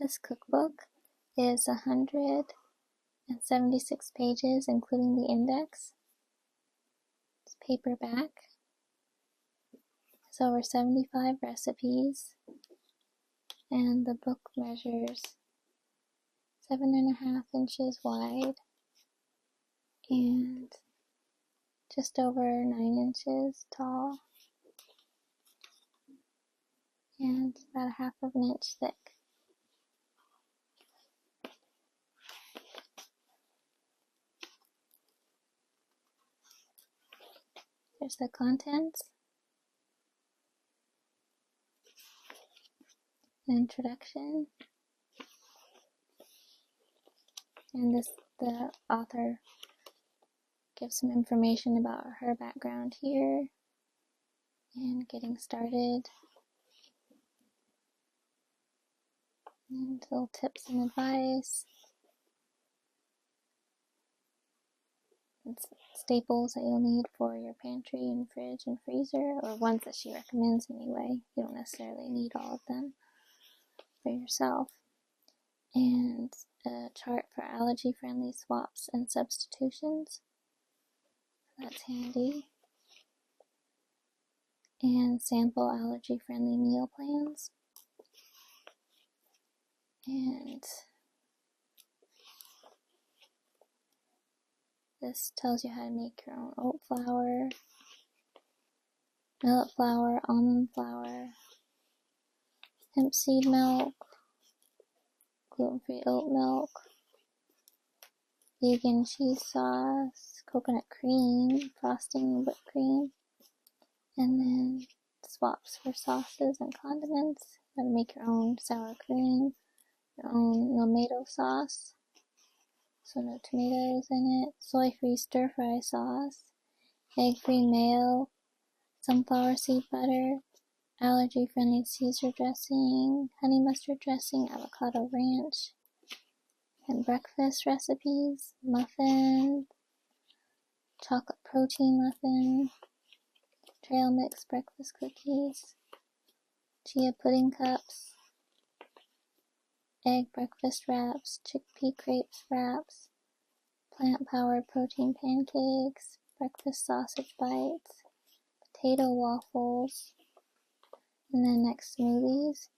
This cookbook is 176 pages, including the index. It's paperback. It's over 75 recipes, and the book measures 7.5 inches wide and just over 9 inches tall, and about a half of an inch thick. There's the contents, an introduction, and the author gives some information about her background here and getting started, and little tips and advice, and staples that you'll need for your pantry and fridge and freezer, or ones that she recommends anyway. You don't necessarily need all of them for yourself. And a chart for allergy-friendly swaps and substitutions. That's handy. And sample allergy-friendly meal plans. And this tells you how to make your own oat flour, millet flour, almond flour, hemp seed milk, gluten-free oat milk, vegan cheese sauce, coconut cream, frosting, whipped cream, and then swaps for sauces and condiments. How to make your own sour cream, your own tomato sauce, so no tomatoes in it, soy-free stir-fry sauce, egg-free mayo, sunflower seed butter, allergy-friendly Caesar dressing, honey mustard dressing, avocado ranch, and breakfast recipes, muffin, chocolate protein muffin, trail mix breakfast cookies, chia pudding cups, egg breakfast wraps, chickpea crepes wraps, plant-powered protein pancakes, breakfast sausage bites, potato waffles, and then next smoothies.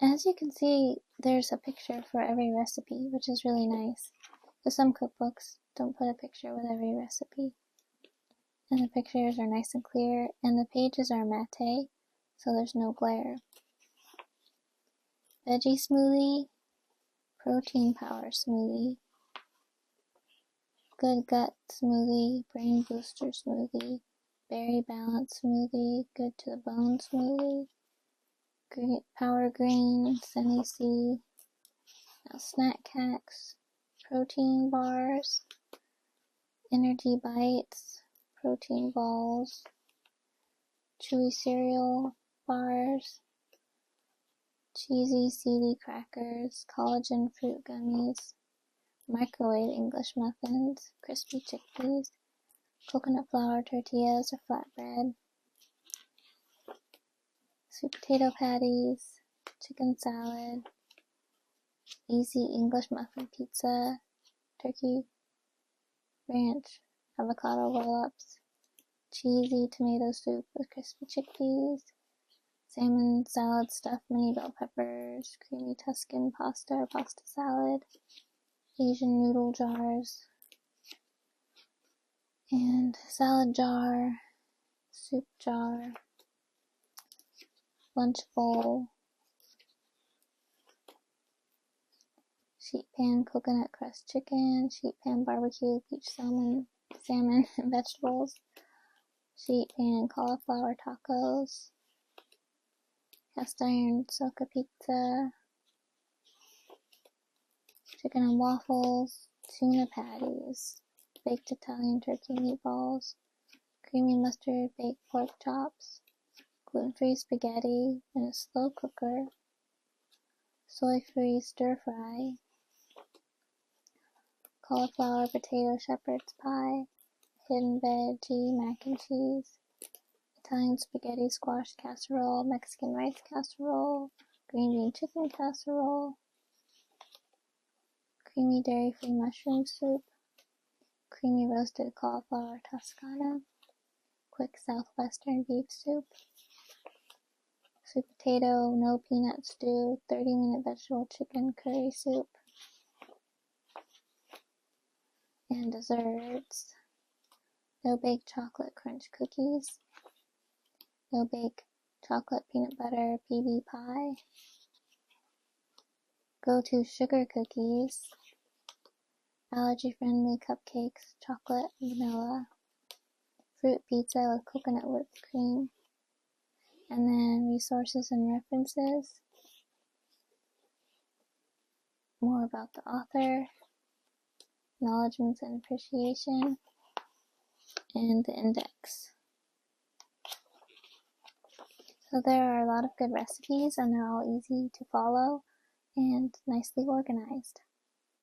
As you can see, there's a picture for every recipe, which is really nice. Because some cookbooks don't put a picture with every recipe. And the pictures are nice and clear, and the pages are matte, so there's no glare. Veggie smoothie, protein power smoothie, good gut smoothie, brain booster smoothie, berry balance smoothie, good to the bone smoothie, power green, sunny C, snack cakes, protein bars, energy bites, protein balls, chewy cereal bars, cheesy seedy crackers, collagen fruit gummies, microwave English muffins, crispy chickpeas, coconut flour tortillas or flatbread, sweet potato patties, chicken salad, easy English muffin pizza, turkey ranch avocado roll-ups, cheesy tomato soup with crispy chickpeas, salmon salad stuffed mini bell peppers, creamy Tuscan pasta or pasta salad, Asian noodle jars, and salad jar, soup jar, lunch bowl, sheet pan coconut crust chicken, sheet pan barbecue peach salmon and vegetables, sheet pan cauliflower tacos, cast iron soca pizza, chicken and waffles, tuna patties, baked Italian turkey meatballs, creamy mustard baked pork chops, gluten-free spaghetti in a slow cooker, soy-free stir-fry, cauliflower potato shepherd's pie, hidden veggie mac and cheese, Italian spaghetti squash casserole, Mexican rice casserole, green bean chicken casserole, creamy dairy-free mushroom soup, creamy roasted cauliflower Toscana, quick southwestern beef soup, sweet potato, no peanut stew, 30-minute vegetable chicken curry soup, and desserts, no bake chocolate crunch cookies, no bake chocolate peanut butter PB pie, go-to sugar cookies, allergy-friendly cupcakes, chocolate, vanilla, fruit pizza with coconut whipped cream, and then resources and references, more about the author, acknowledgements and appreciation, and the index. So there are a lot of good recipes and they're all easy to follow and nicely organized.